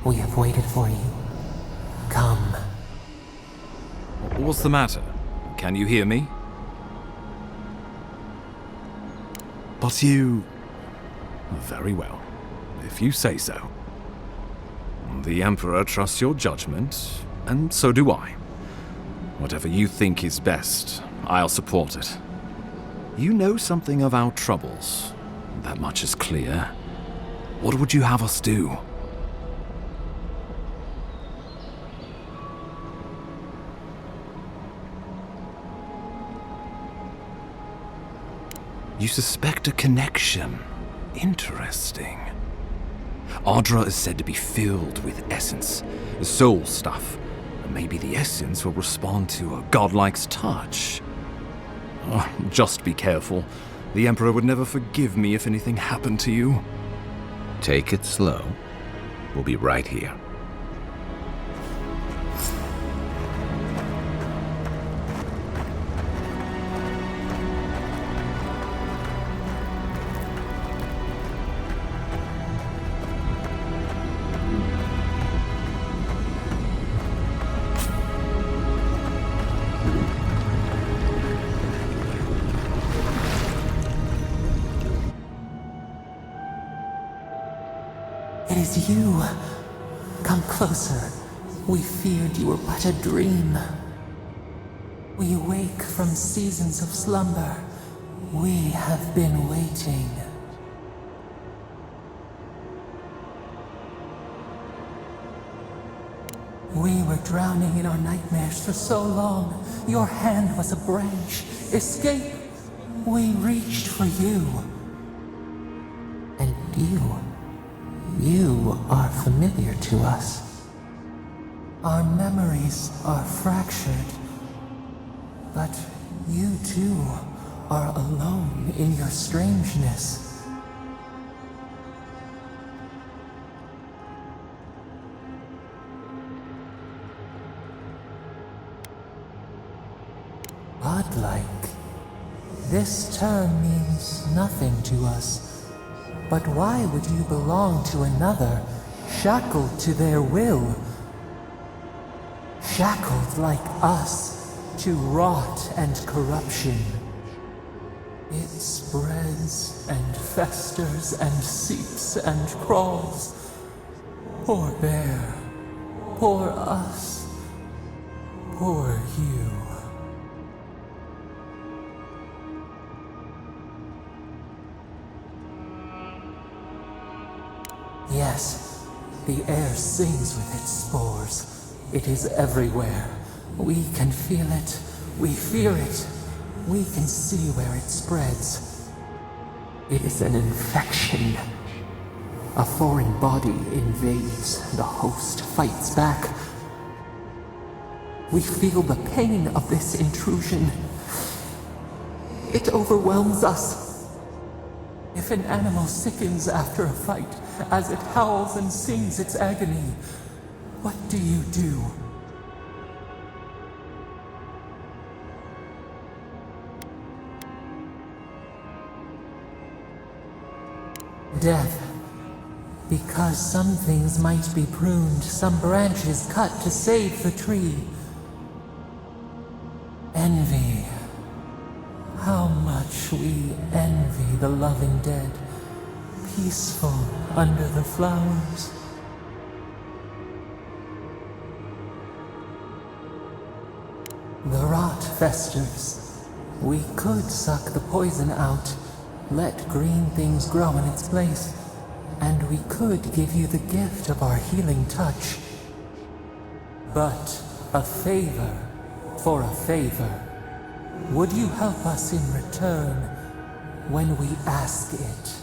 We have waited for you. Come. What's the matter? Can you hear me? But you... Very well, if you say so. The Emperor trusts your judgment, and so do I. Whatever you think is best, I'll support it. You know something of our troubles. That much is clear. What would you have us do? You suspect a connection. Interesting. Adra is said to be filled with essence, soul stuff. Maybe the essence will respond to a godlike's touch. Oh, just be careful. The Emperor would never forgive me if anything happened to you. Take it slow. We'll be right here. It is you. Come closer. We feared you were but a dream. We wake from seasons of slumber. We have been waiting. We were drowning in our nightmares for so long. Your hand was a branch. Escape! We reached for you. And you are familiar to us. Our memories are fractured. But you too are alone in your strangeness. Godlike. This term means nothing to us. But why would you belong to another, shackled to their will? Shackled like us to rot and corruption. It spreads and festers and seeps and crawls. Poor bear, poor us, poor you. Yes, the air sings with its spores. It is everywhere. We can feel it. We fear it. We can see where it spreads. It is an infection. A foreign body invades. The host fights back. We feel the pain of this intrusion. It overwhelms us. If an animal sickens after a fight, as it howls and sings its agony, what do you do? Death. Because some things might be pruned, some branches cut to save the tree. Envy. How much we envy the loving dead, peaceful under the flowers. The rot festers. We could suck the poison out, let green things grow in its place, and we could give you the gift of our healing touch. But a favor for a favor. Would you help us in return when we ask it?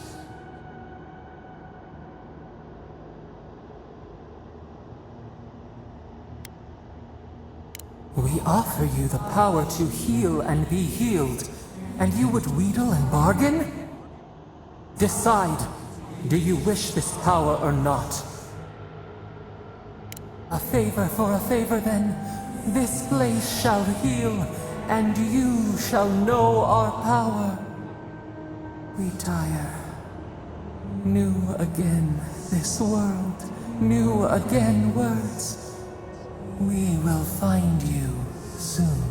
We offer you the power to heal and be healed, and you would wheedle and bargain? Decide, do you wish this power or not? A favor for a favor then. This place shall heal, and you shall know our power. Retire. New again, this world new again words. We will find you soon.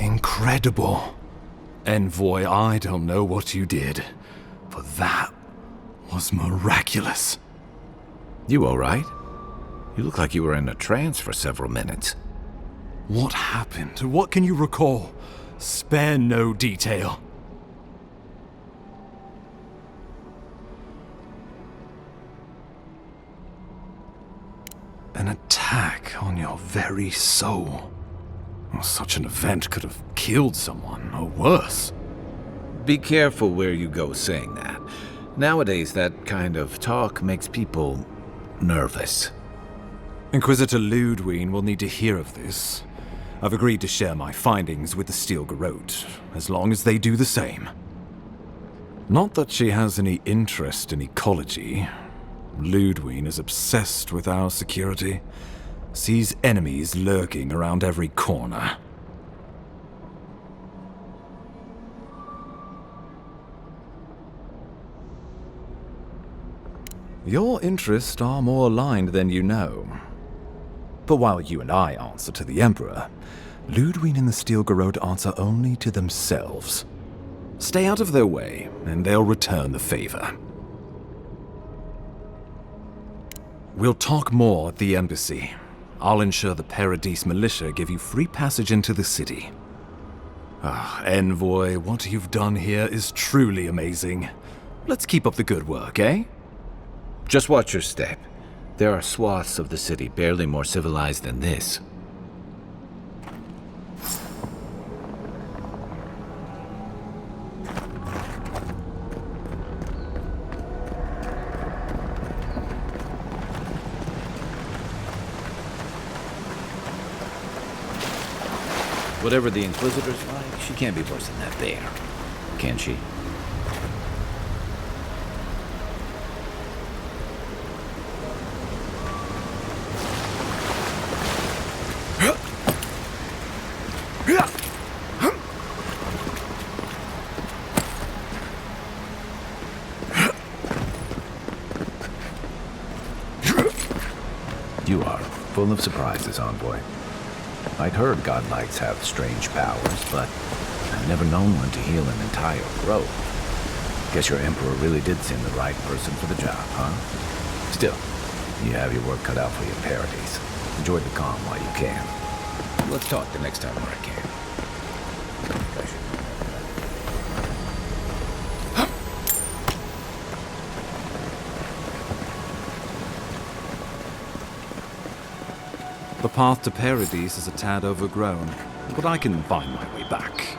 Incredible. Envoy, I don't know what you did, but that was miraculous. You all right? You look like you were in a trance for several minutes. What happened? What can you recall? Spare no detail. An attack on your very soul. Such an event could have killed someone, or worse. Be careful where you go saying that. Nowadays, that kind of talk makes people nervous. Inquisitor Ludwine will need to hear of this. I've agreed to share my findings with the Steel Garrote, as long as they do the same. Not that she has any interest in ecology. Ludwine is obsessed with our security. Sees enemies lurking around every corner. Your interests are more aligned than you know. But while you and I answer to the Emperor, Ludwine and the Steel Garrote answer only to themselves. Stay out of their way, and they'll return the favor. We'll talk more at the embassy. I'll ensure the Paradise militia give you free passage into the city. Envoy, what you've done here is truly amazing. Let's keep up the good work, eh? Just watch your step. There are swaths of the city barely more civilized than this. Whatever the Inquisitor's like, she can't be worse than that bear. Can she? You are full of surprises, Envoy. I'd heard godlights have strange powers, but I've never known one to heal an entire grove. Guess your Emperor really did send the right person for the job, huh? Still, you have your work cut out for you in Paradise. Enjoy the calm while you can. Let's talk the next time where I can. The path to Paradise is a tad overgrown, but I can find my way back.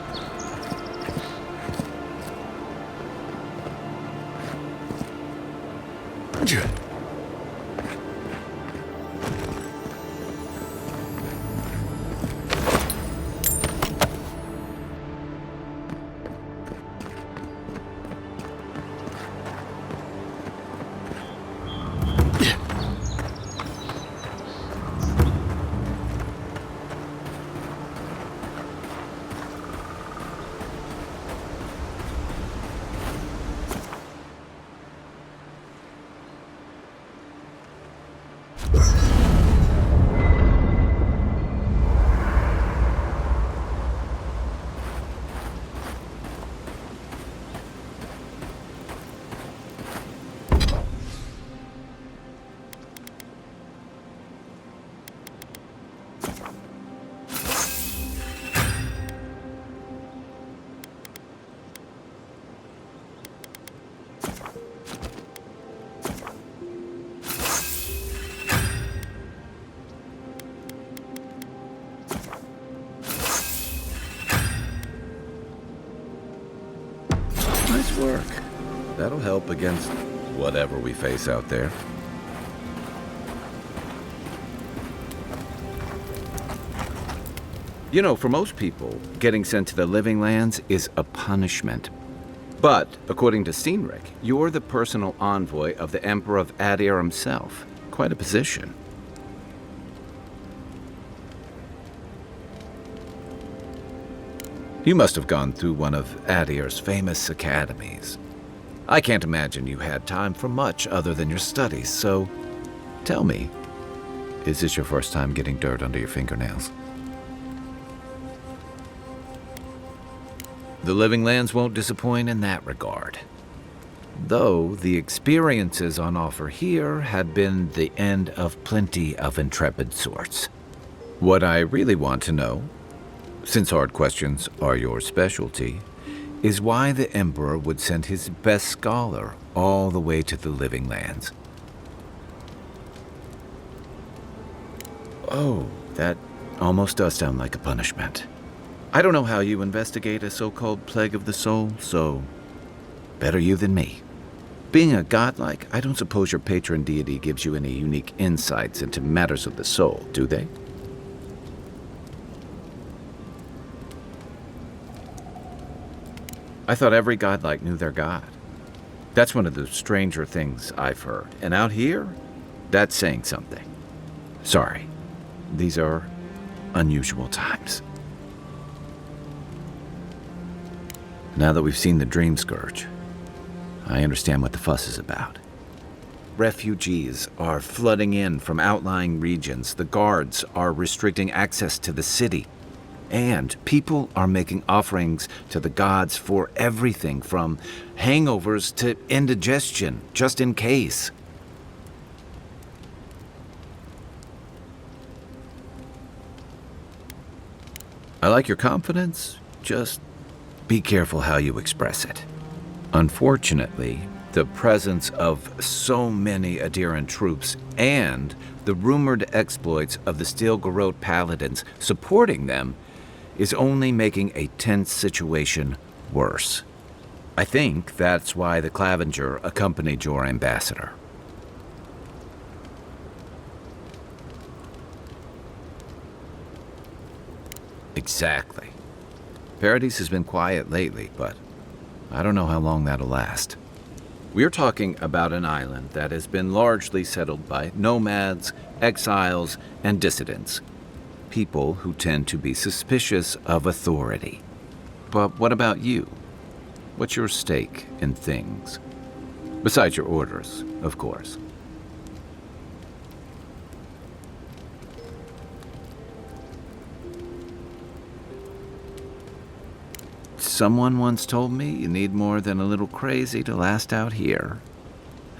Nice work. That'll help against whatever we face out there. You know, for most people, getting sent to the Living Lands is a punishment. But, according to Steenrick, you're the personal envoy of the Emperor of Aedyr himself. Quite a position. You must have gone through one of Aedyr's famous academies. I can't imagine you had time for much other than your studies, so tell me, is this your first time getting dirt under your fingernails? The Living Lands won't disappoint in that regard. Though the experiences on offer here had been the end of plenty of intrepid sorts. What I really want to know, since hard questions are your specialty, is why the Emperor would send his best scholar all the way to the Living Lands. Oh, that almost does sound like a punishment. I don't know how you investigate a so-called plague of the soul, so better you than me. Being a godlike, I don't suppose your patron deity gives you any unique insights into matters of the soul, do they? I thought every godlike knew their god. That's one of the stranger things I've heard. And out here, that's saying something. Sorry, these are unusual times. Now that we've seen the Dream Scourge, I understand what the fuss is about. Refugees are flooding in from outlying regions. The guards are restricting access to the city. And people are making offerings to the gods for everything from hangovers to indigestion, just in case. I like your confidence, just be careful how you express it. Unfortunately, the presence of so many Aedyran troops and the rumored exploits of the Steel Garrote paladins supporting them is only making a tense situation worse. I think that's why the Clavenger accompanied your ambassador. Exactly. Paradise has been quiet lately, but I don't know how long that'll last. We're talking about an island that has been largely settled by nomads, exiles, and dissidents. People who tend to be suspicious of authority. But what about you? What's your stake in things? Besides your orders, of course. Someone once told me you need more than a little crazy to last out here.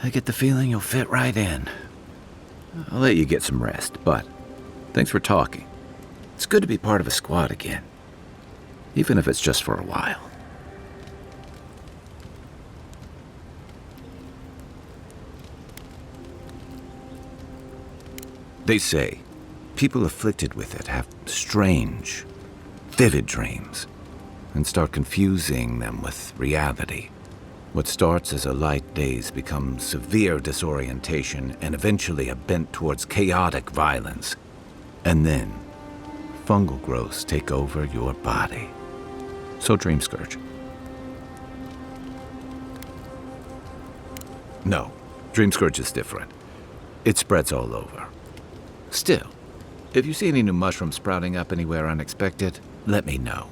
I get the feeling you'll fit right in. I'll let you get some rest, but thanks for talking. It's good to be part of a squad again, even if it's just for a while. They say people afflicted with it have strange, vivid dreams and start confusing them with reality. What starts as a light daze becomes severe disorientation and eventually a bent towards chaotic violence. And then, fungal growths take over your body. So Dream Scourge. No, Dream Scourge is different. It spreads all over. Still, if you see any new mushrooms sprouting up anywhere unexpected, let me know.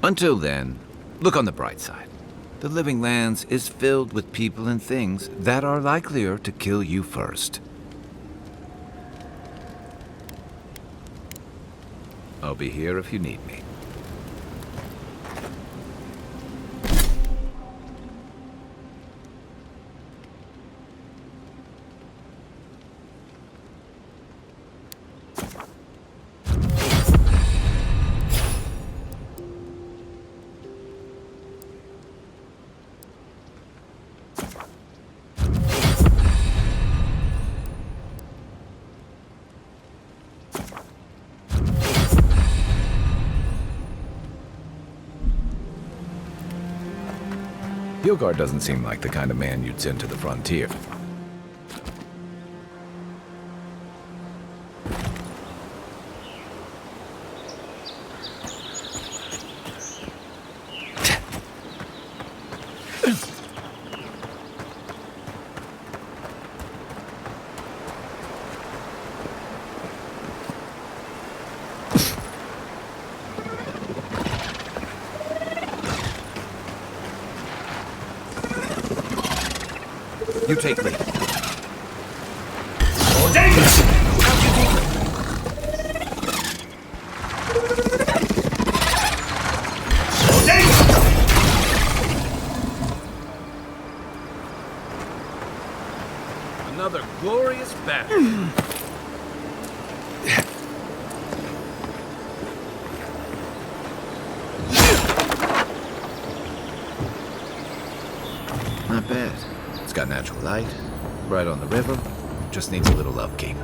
Until then, look on the bright side. The Living Lands is filled with people and things that are likelier to kill you first. I'll be here if you need me. Hilgard doesn't seem like the kind of man you'd send to the frontier. You take me. Another glorious battle. Not bad. It's got natural light, right on the river, just needs a little upkeep.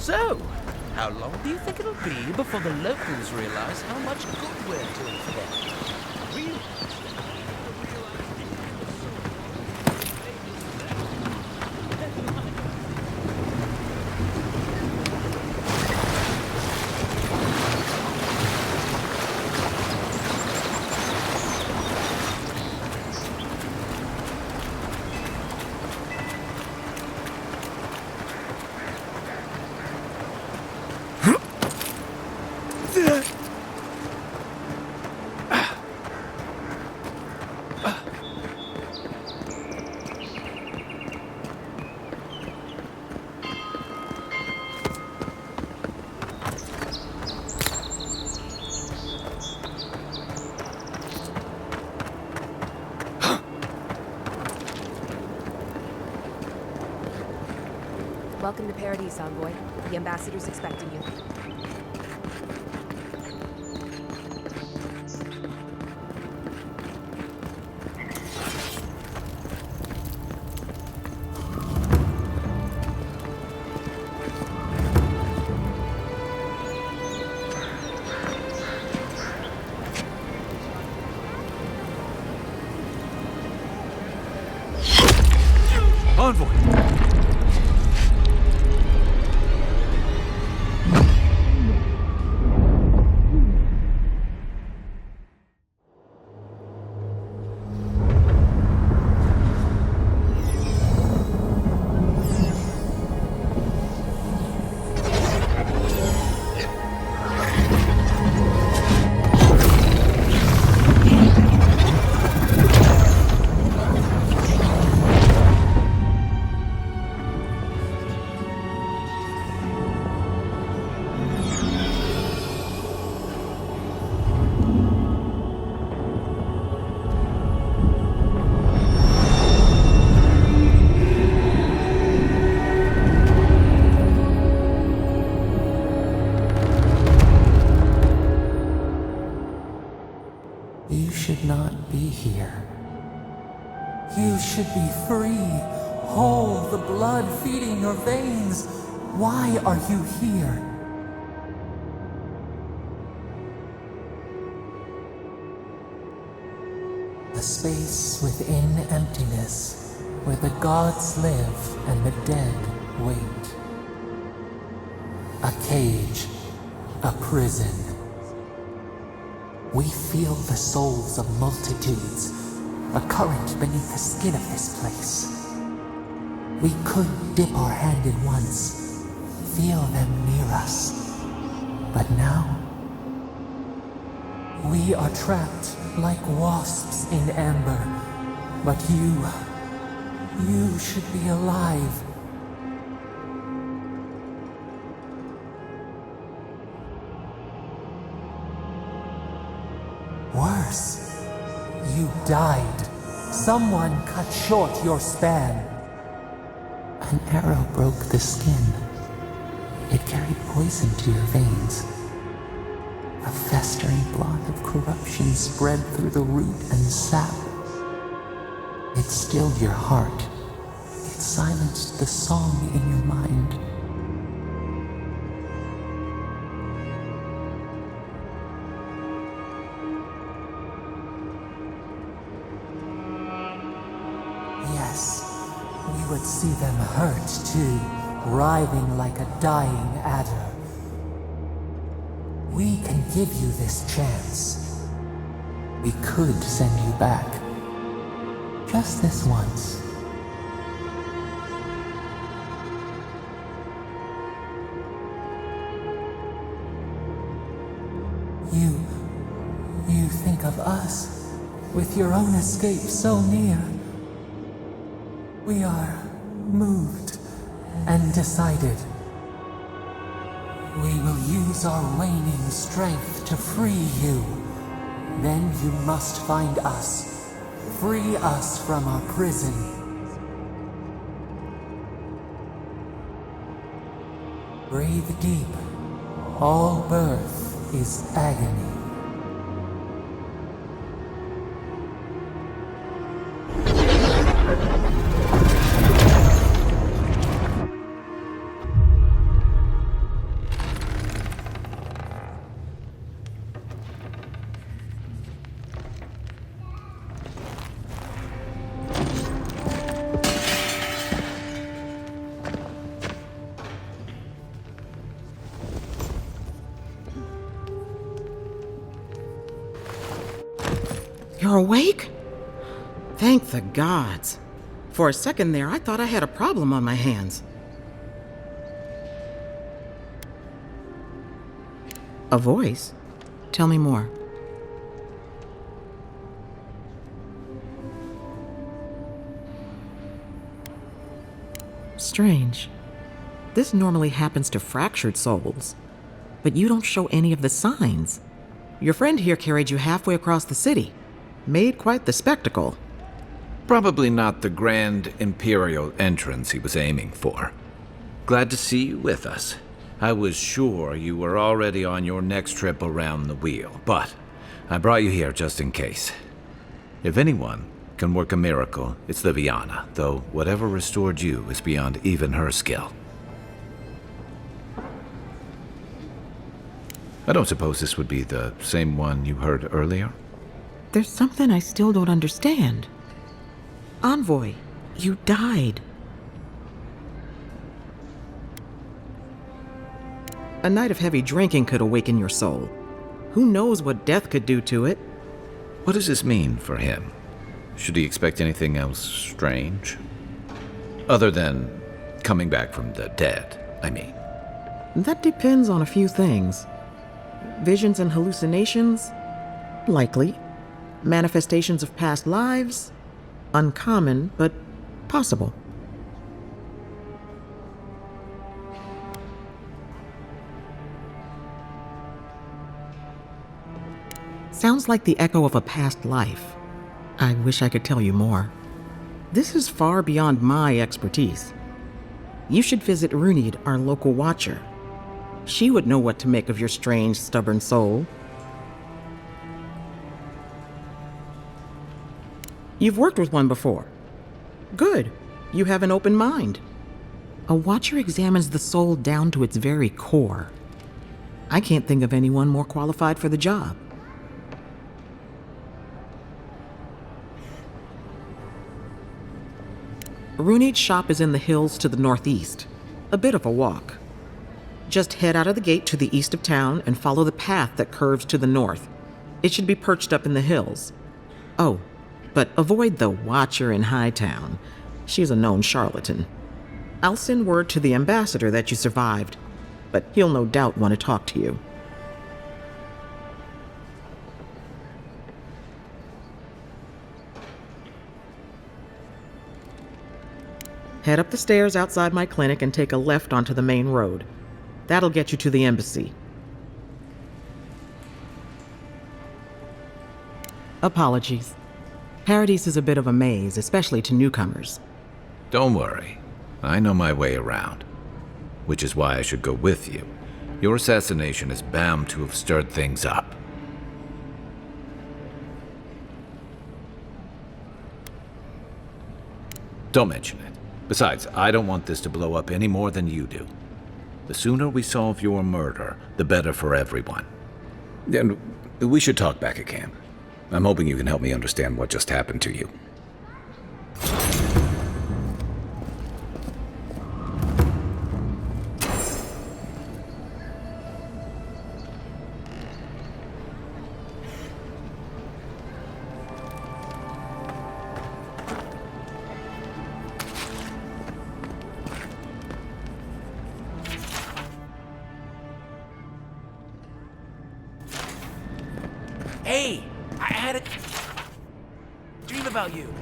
So, how long do you think it'll be before the locals realize how much good we're doing for them? Real Welcome to Paradise, Envoy. The Ambassador's expecting you. Envoy! You should not be here. You should be free, whole, the blood feeding your veins. Why are you here? A space within emptiness, where the gods live and the dead wait. A cage, a prison. We feel the souls of multitudes, a current beneath the skin of this place. We could dip our hand in once, feel them near us. But now, we are trapped like wasps in amber. But you should be alive. Worse, you died. Someone cut short your span. An arrow broke the skin. It carried poison to your veins. A festering blot of corruption spread through the root and sap. It stilled your heart. It silenced the song in your mind. Yes, we would see them hurt too, writhing like a dying adder. We can give you this chance. We could send you back. Just this once. You think of us, with your own escape so near. We are moved and decided. We will use our waning strength to free you. Then you must find us. Free us from our prison. Breathe deep. All birth is agony. You're awake? Thank the gods. For a second there, I thought I had a problem on my hands. A voice? Tell me more. Strange. This normally happens to fractured souls, but you don't show any of the signs. Your friend here carried you halfway across the city. Made quite the spectacle. Probably not the grand imperial entrance he was aiming for. Glad to see you with us. I was sure you were already on your next trip around the wheel, but I brought you here just in case. If anyone can work a miracle, it's Liviana, though whatever restored you is beyond even her skill. I don't suppose this would be the same one you heard earlier? There's something I still don't understand. Envoy, you died. A night of heavy drinking could awaken your soul. Who knows what death could do to it? What does this mean for him? Should he expect anything else strange? Other than coming back from the dead, I mean. That depends on a few things. Visions and hallucinations? Likely. Manifestations of past lives? Uncommon, but possible. Sounds like the echo of a past life. I wish I could tell you more. This is far beyond my expertise. You should visit Unedited, our local watcher. She would know what to make of your strange, stubborn soul. You've worked with one before. Good. You have an open mind. A watcher examines the soul down to its very core. I can't think of anyone more qualified for the job. Runeade's shop is in the hills to the northeast. A bit of a walk. Just head out of the gate to the east of town and follow the path that curves to the north. It should be perched up in the hills. Oh, but avoid the Watcher in Hightown. She's a known charlatan. I'll send word to the Ambassador that you survived, but he'll no doubt want to talk to you. Head up the stairs outside my clinic and take a left onto the main road. That'll get you to the embassy. Apologies. Paradise is a bit of a maze, especially to newcomers. Don't worry. I know my way around. Which is why I should go with you. Your assassination is bound to have stirred things up. Don't mention it. Besides, I don't want this to blow up any more than you do. The sooner we solve your murder, the better for everyone. Then we should talk back at camp. I'm hoping you can help me understand what just happened to you. Hey, I had a dream about you.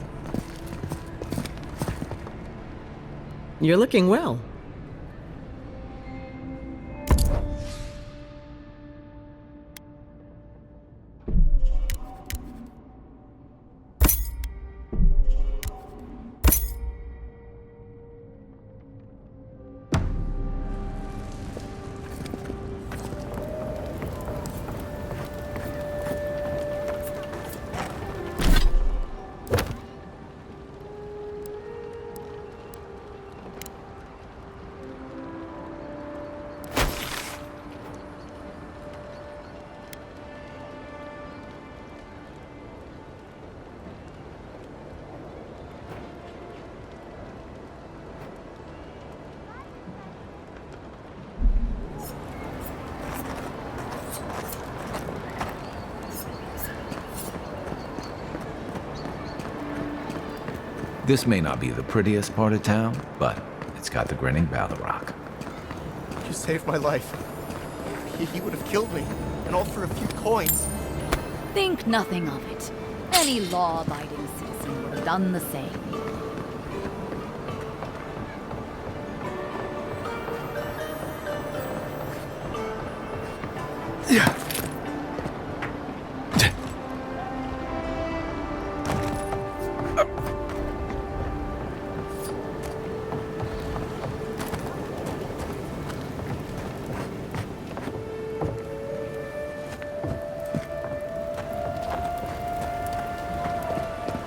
You're looking well. This may not be the prettiest part of town, but it's got the grinning Balrog. You saved my life. He would have killed me, and all for a few coins. Think nothing of it. Any law-abiding citizen would have done the same.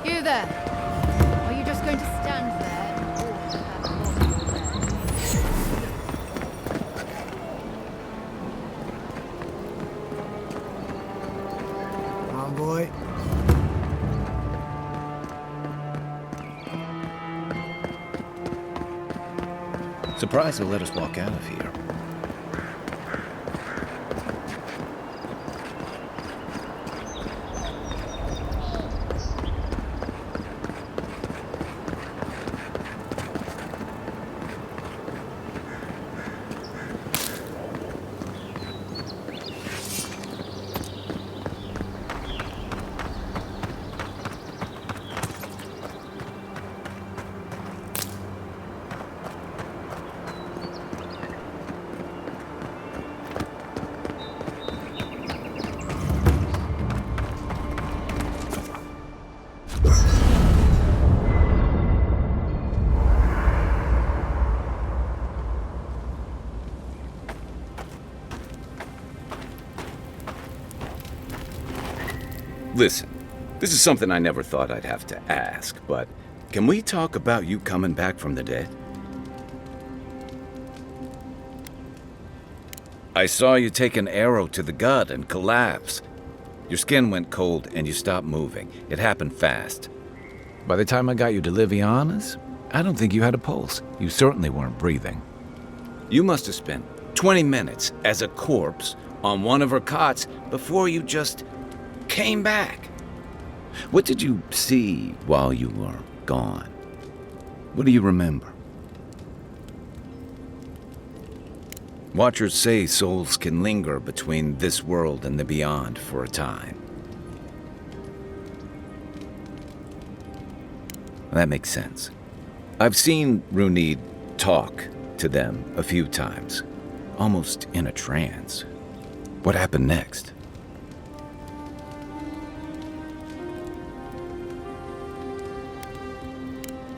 You there? Are you just going to stand there and Come on, boy. Surprised they'll let us walk out of here. Listen, This is something I never thought I'd have to ask, but can we talk about you coming back from the dead? I saw you take an arrow to the gut and collapse. Your skin went cold and you stopped moving. It happened fast. By the time I got you to Liviana's, I don't think you had a pulse. You certainly weren't breathing. You must have spent 20 minutes as a corpse on one of her cots before you just came back. What did you see while you were gone? What do you remember? Watchers say souls can linger between this world and the beyond for a time. That makes sense. I've seen Runid talk to them a few times, almost in a trance. What happened next?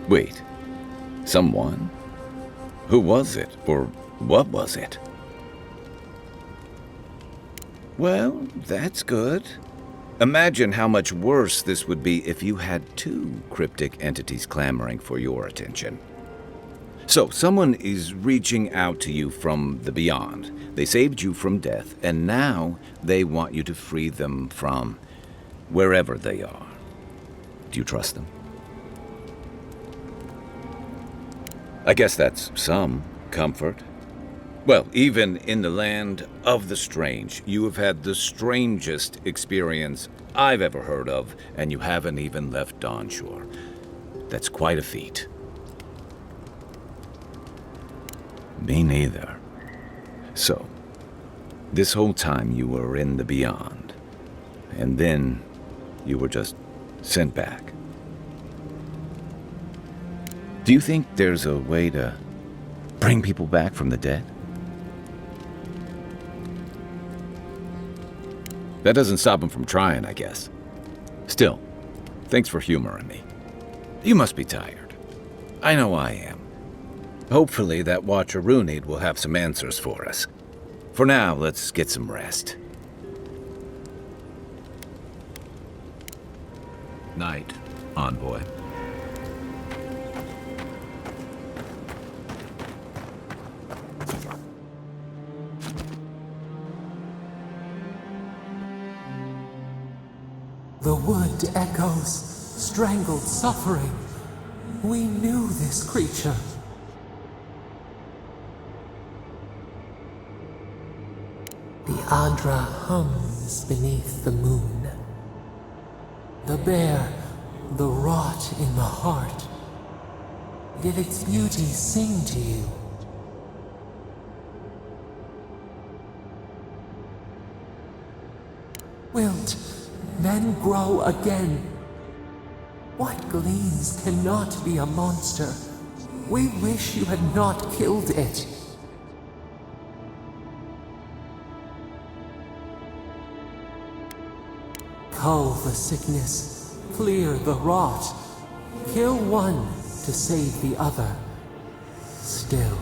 Wait, someone? Who was it, or what was it? Well, that's good. Imagine how much worse this would be if you had two cryptic entities clamoring for your attention. So, someone is reaching out to you from the beyond. They saved you from death, and now they want you to free them from wherever they are. Do you trust them? I guess that's some comfort. Well, even in the land of the strange, you have had the strangest experience I've ever heard of, and you haven't even left Dawnshore. That's quite a feat. Me neither. So, this whole time you were in the beyond, and then you were just sent back. Do you think there's a way to bring people back from the dead? That doesn't stop them from trying, I guess. Still, thanks for humoring me. You must be tired. I know I am. Hopefully that Watcher Runid will have some answers for us. For now, let's get some rest. Night, envoy. The wood echoes, strangled suffering. We knew this creature. The Adra hums beneath the moon. The bear, the rot in the heart. Did its beauty sing to you? Wilt then grow again. What gleams cannot be a monster? We wish you had not killed it. Cull the sickness, clear the rot, kill one to save the other. Still,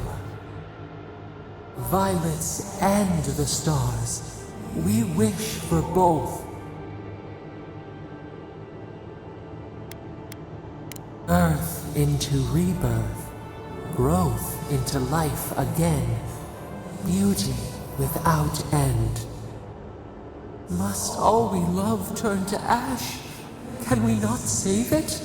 violets and the stars, we wish for both. Earth into rebirth, growth into life again, beauty without end. Must all we love turn to ash? Can we not save it?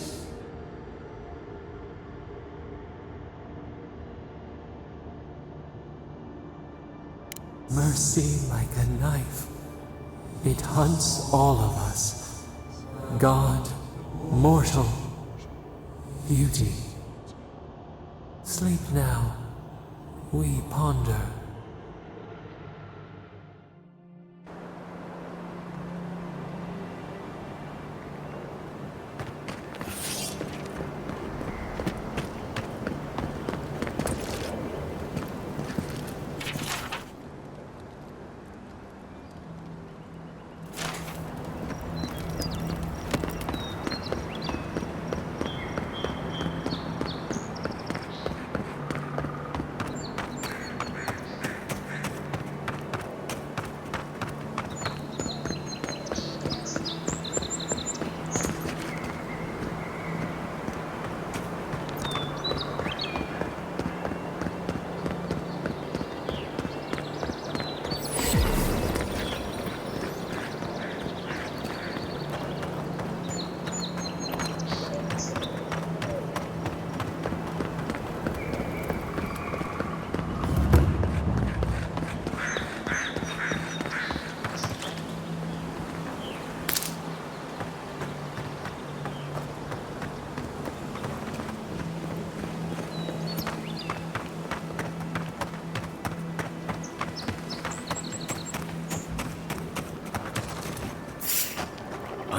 Mercy like a knife, it hunts all of us. God, mortal, beauty. Sleep now, we ponder.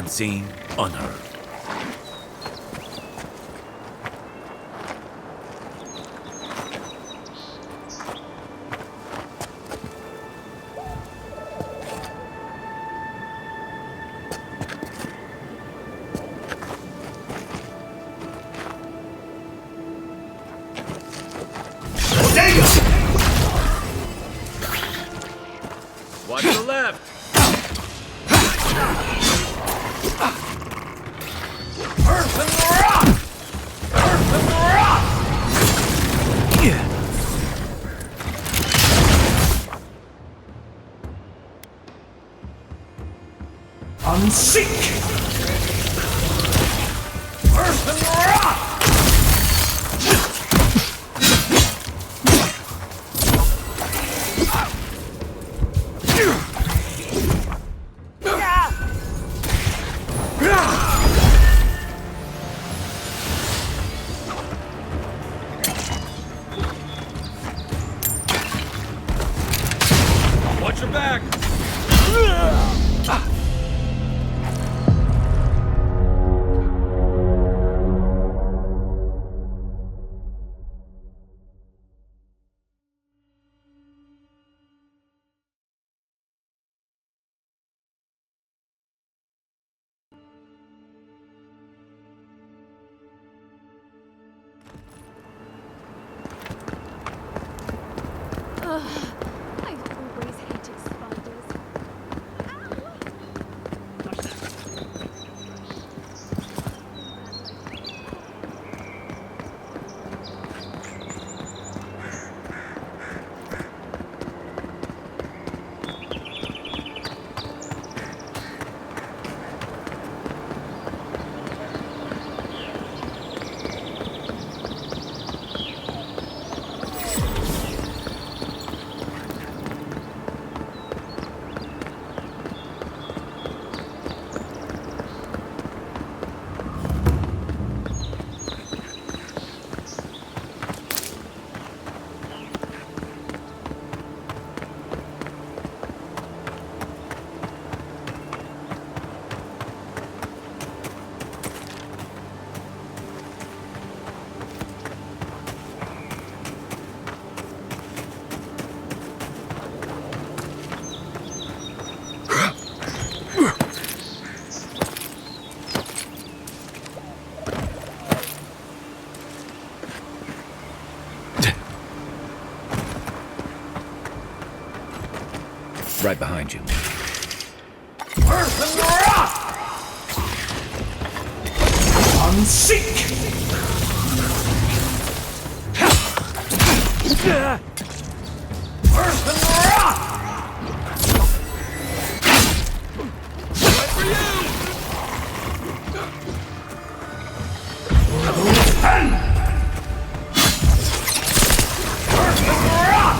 Unseen, unheard. Watch the left! Earth and the rock! Earth and the rock! Unseek! Earth and the rock! Watch your back! I always hated spiders. Right behind you. Earth and the rock! Unseek! Earth and the rock! Right for you! Earth and the rock!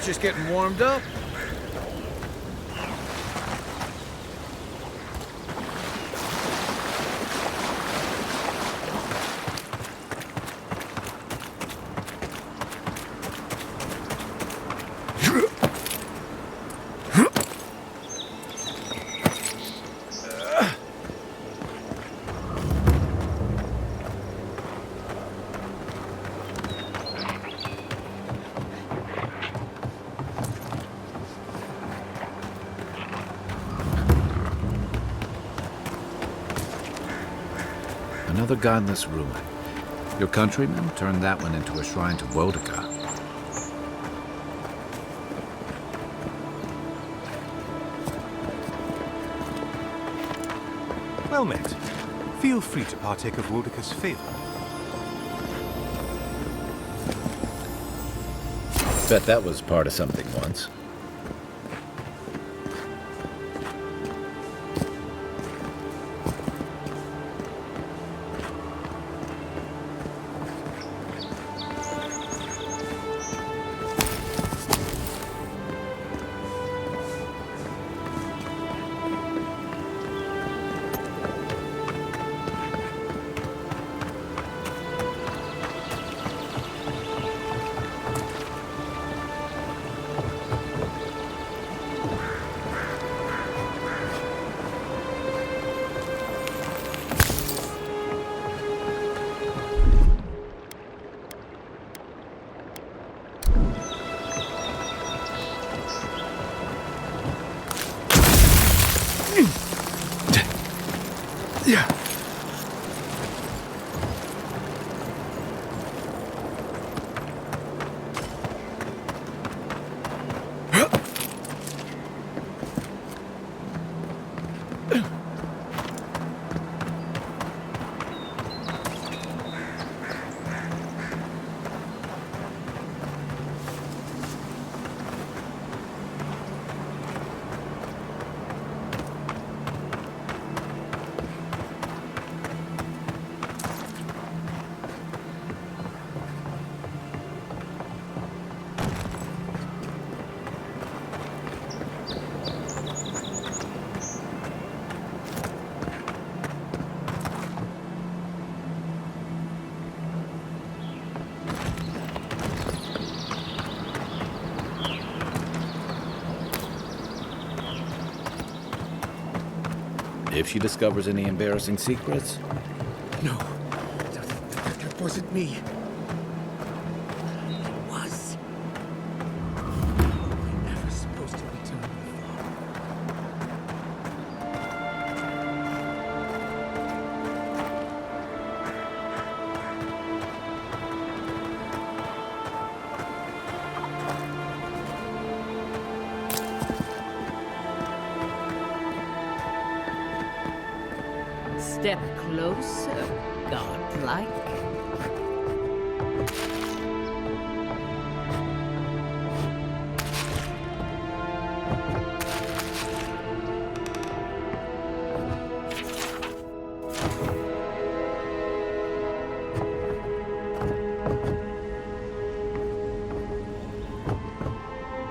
just getting warmed up. Another godless ruin. Your countrymen turned that one into a shrine to Boudica. Well met. Feel free to partake of Boudica's favor. Bet that was part of something once. If she discovers any embarrassing secrets, No, that wasn't me. It was. We're never supposed to return to the farm. Step closer, godlike.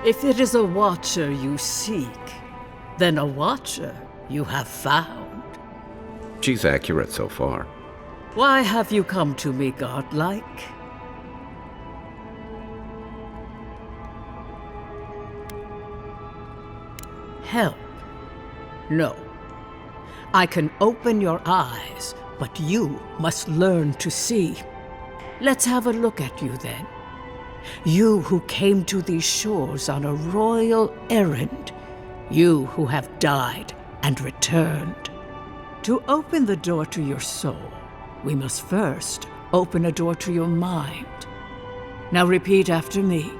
If it is a watcher you seek, then a watcher you have found. She's accurate so far. Why have you come to me, godlike? Help? No. I can open your eyes, but you must learn to see. Let's have a look at you then. You who came to these shores on a royal errand. You who have died and returned. To open the door to your soul, we must first open a door to your mind. Now repeat after me.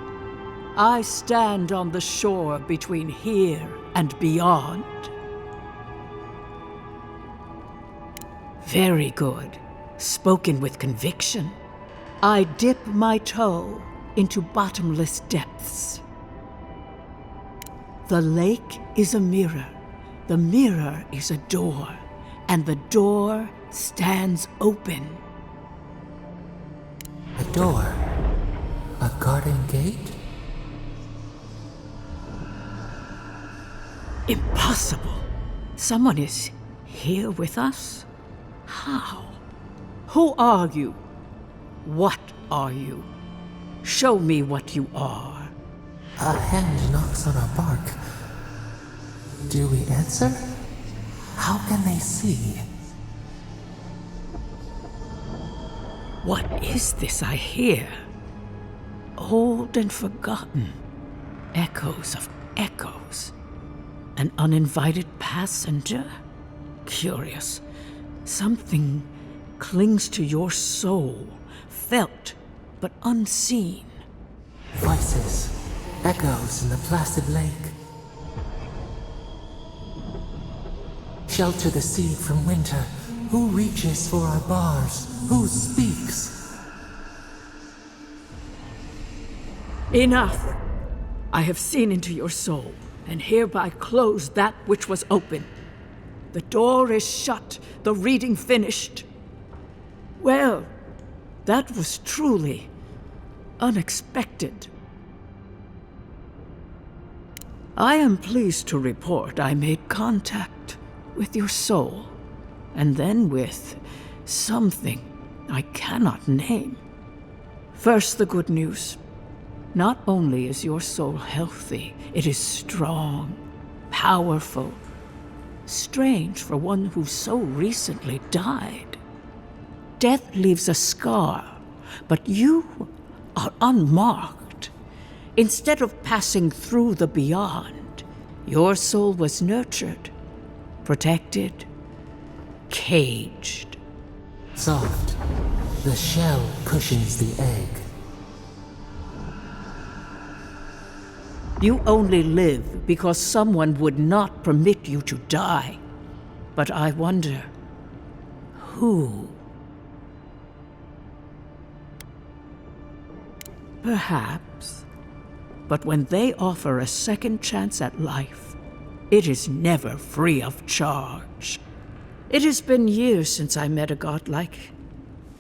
I stand on the shore between here and beyond. Very good. Spoken with conviction. I dip my toe into bottomless depths. The lake is a mirror. The mirror is a door. And the door stands open. A door? A garden gate? Impossible. Someone is here with us? How? Who are you? What are you? Show me what you are. A hand knocks on our bark. Do we answer? How can they see? What is this I hear? Old and forgotten. Echoes of echoes. An uninvited passenger? Curious. Something clings to your soul, felt but unseen. Voices, echoes in the placid lake. Shelter the seed from winter. Who reaches for our bars? Who speaks? Enough! I have seen into your soul, and hereby close that which was open. The door is shut, the reading finished. Well, that was truly unexpected. I am pleased to report I made contact with your soul, and then with something I cannot name. First, the good news. Not only is your soul healthy, it is strong, powerful. Strange for one who so recently died. Death leaves a scar, but you are unmarked. Instead of passing through the beyond, your soul was nurtured, protected, caged. Soft. The shell cushions the egg. You only live because someone would not permit you to die. But I wonder, who? Perhaps. But when they offer a second chance at life, it is never free of charge. It has been years since I met a godlike.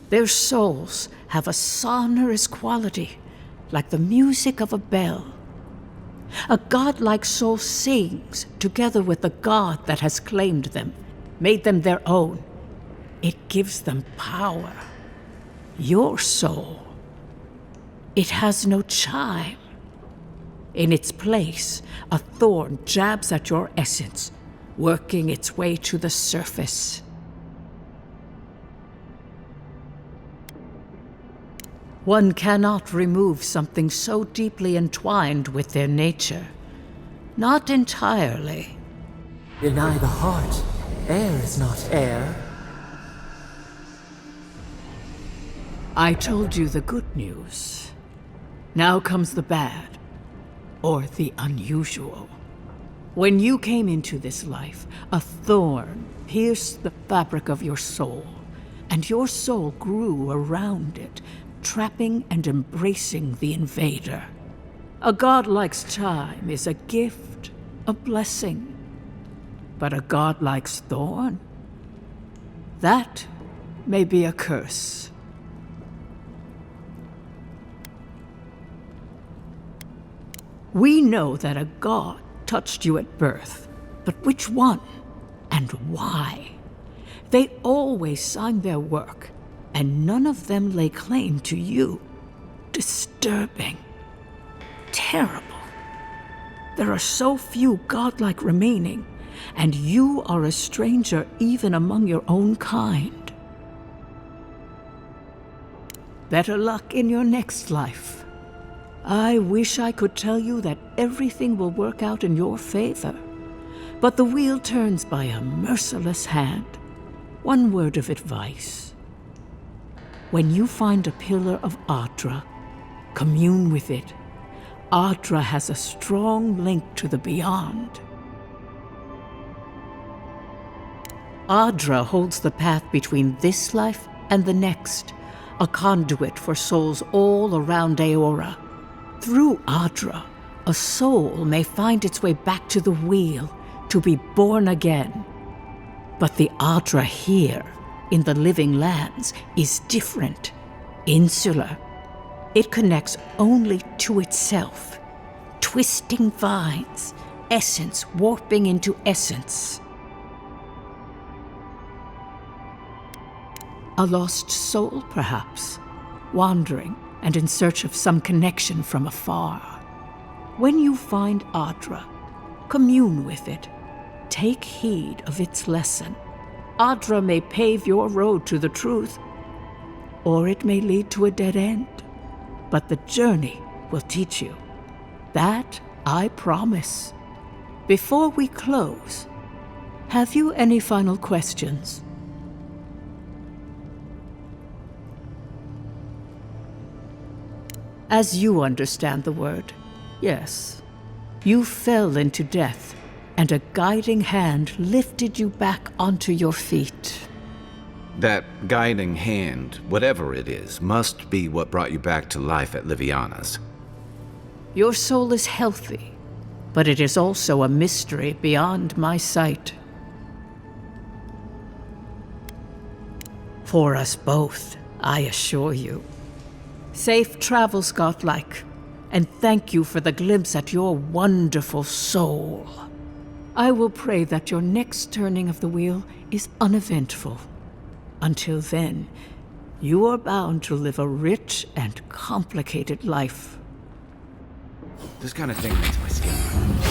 Their souls have a sonorous quality, like the music of a bell. A godlike soul sings together with the god that has claimed them, made them their own. It gives them power. Your soul, it has no chime. In its place, a thorn jabs at your essence, working its way to the surface. One cannot remove something so deeply entwined with their nature. Not entirely. Deny the heart. Air is not air. I told you the good news. Now comes the bad, or the unusual. When you came into this life, a thorn pierced the fabric of your soul, and your soul grew around it, trapping and embracing the invader. A godlike's time is a gift, a blessing. But a godlike's thorn? That may be a curse. We know that a god touched you at birth, but which one and why? They always signed their work, and none of them lay claim to you. Disturbing. Terrible. There are so few godlike remaining, and you are a stranger even among your own kind. Better luck in your next life. I wish I could tell you that everything will work out in your favor, but the wheel turns by a merciless hand. One word of advice. When you find a pillar of Adra, commune with it. Adra has a strong link to the beyond. Adra holds the path between this life and the next, a conduit for souls all around Aedyr. Through Adra, a soul may find its way back to the wheel to be born again. But the Adra here, in the living lands, is different, insular. It connects only to itself, twisting vines, essence warping into essence. A lost soul, perhaps, wandering and in search of some connection from afar. When you find Adra, commune with it. Take heed of its lesson. Adra may pave your road to the truth, or it may lead to a dead end. But the journey will teach you. That I promise. Before we close, have you any final questions? As you understand the word, yes. You fell into death, and a guiding hand lifted you back onto your feet. That guiding hand, whatever it is, must be what brought you back to life at Liviana's. Your soul is healthy, but it is also a mystery beyond my sight. For us both, I assure you. Safe travels, godlike, and thank you for the glimpse at your wonderful soul. I will pray that your next turning of the wheel is uneventful. Until then, you are bound to live a rich and complicated life. This kind of thing makes my skin burn.